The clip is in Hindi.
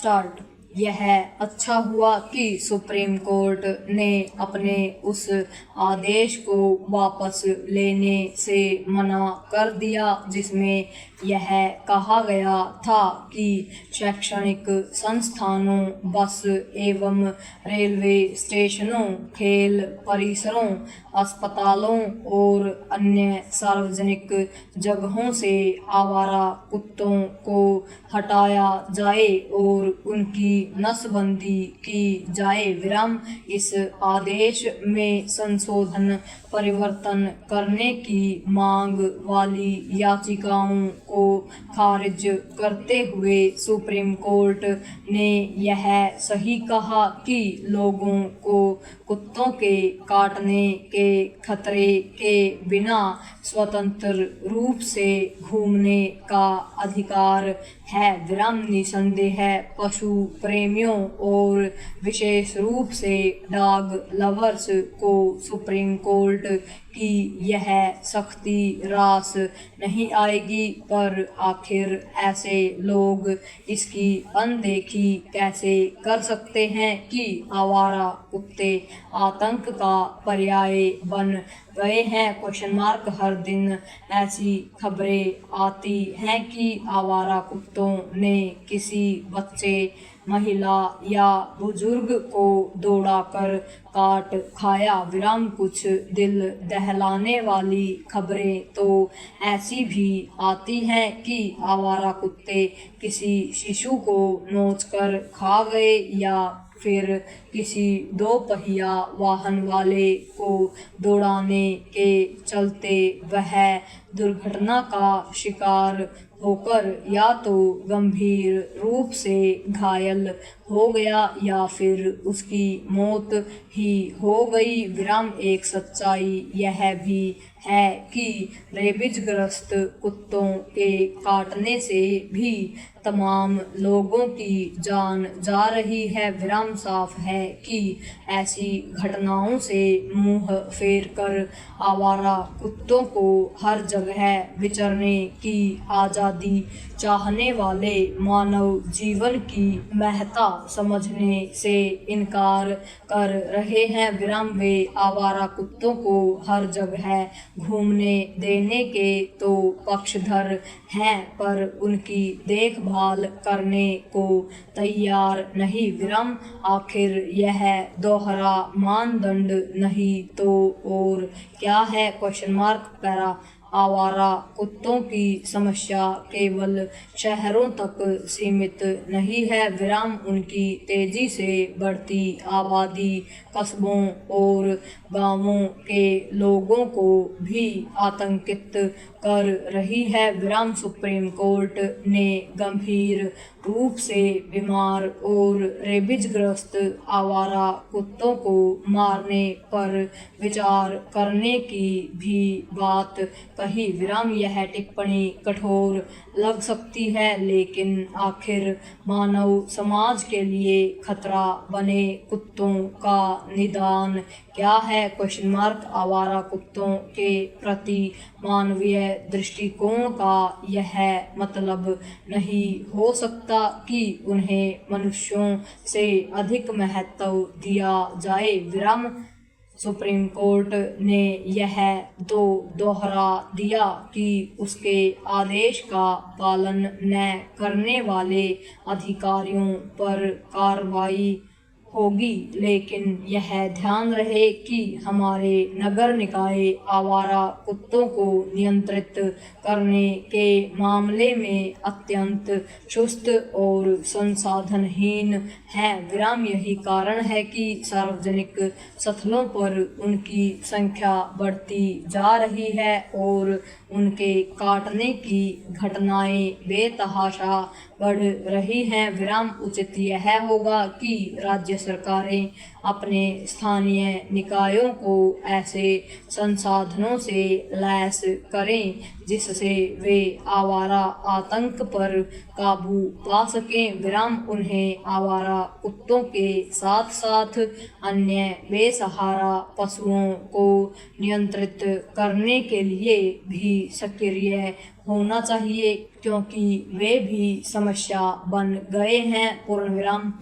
स्टार्ट। यह अच्छा हुआ कि सुप्रीम कोर्ट ने अपने उस आदेश को वापस लेने से मना कर दिया जिसमें यह कहा गया था कि शैक्षणिक संस्थानों, बस एवं रेलवे स्टेशनों, खेल परिसरों, अस्पतालों और अन्य सार्वजनिक जगहों से आवारा कुत्तों को हटाया जाए और उनकी नसबंदी की जाए। इस आदेश में संशोधन परिवर्तन करने की मांग वाली याचिकाओं को खारिज करते हुए सुप्रीम कोर्ट ने यह सही कहा कि लोगों को कुत्तों के काटने के खतरे के बिना स्वतंत्र रूप से घूमने का अधिकार है। निसंदेह पशु प्रेमियों और विशेष रूप से डॉग लवर्स को सुप्रीम कोर्ट की यह सख्ती रास नहीं आएगी, पर आखिर ऐसे लोग इसकी अनदेखी कैसे कर सकते हैं कि आवारा कुत्ते आतंक का पर्याय बन गए हैं। हर दिन ऐसी खबरें आती हैं कि आवारा कुत्तों ने किसी बच्चे, महिला या बुजुर्ग को दौड़ाकर काट खाया। कुछ दिल दहलाने वाली खबरें तो ऐसी भी आती हैं कि आवारा कुत्ते किसी शिशु को नोचकर खा गए या फिर किसी दोपहिया वाहन वाले को दौड़ाने के चलते वह दुर्घटना का शिकार होकर या तो गंभीर रूप से घायल हो गया या फिर उसकी मौत ही हो गई। एक सच्चाई यह भी है कि रेबीज ग्रस्त कुत्तों के काटने से भी तमाम लोगों की जान जा रही है। साफ है कि ऐसी घटनाओं से मुंह फेर कर आवारा कुत्तों को हर जगह विचरने की आज़ादी चाहने वाले मानव जीवन की महत्ता समझने से इनकार कर रहे हैं। वे आवारा कुत्तों को हर जगह घूमने देने के तो पक्षधर हैं, पर उनकी देखभाल करने को तैयार नहीं। आखिर यह दोहरा मानदंड नहीं तो और क्या है? आवारा कुत्तों की समस्या केवल शहरों तक सीमित नहीं है। उनकी तेजी से बढ़ती आबादी कस्बों और गांवों के लोगों को भी आतंकित कर रही है। सुप्रीम कोर्ट ने गंभीर रूप से बीमार और रेबीज ग्रस्त आवारा कुत्तों को मारने पर विचार करने की भी बात कही। यह टिप्पणी कठोर लग सकती है, लेकिन आखिर मानव समाज के लिए खतरा बने कुत्तों का निदान क्या है? आवारा कुत्तों के प्रति मानवीय दृष्टिकोण का यह मतलब नहीं हो सकता कि उन्हें मनुष्यों से अधिक महत्व दिया जाए। सुप्रीम कोर्ट ने यह दोहरा दिया कि उसके आदेश का पालन न करने वाले अधिकारियों पर कार्रवाई होगी, लेकिन यह ध्यान रहे कि हमारे नगर निकाय आवारा कुत्तों को नियंत्रित करने के मामले में अत्यंत चुस्त और संसाधनहीन हैं। यही कारण है कि सार्वजनिक स्थलों पर उनकी संख्या बढ़ती जा रही है और उनके काटने की घटनाएं बेतहाशा बढ़ रही हैं। उचित यह होगा कि राज्य सरकारें अपने स्थानीय निकायों को ऐसे संसाधनों से लैस करें जिससे वे आवारा आतंक पर काबू पा सकें। उन्हें आवारा कुत्तों के साथ साथ अन्य बेसहारा पशुओं को नियंत्रित करने के लिए भी सक्रिय होना चाहिए, क्योंकि वे भी समस्या बन गए हैं। पूर्ण विराम।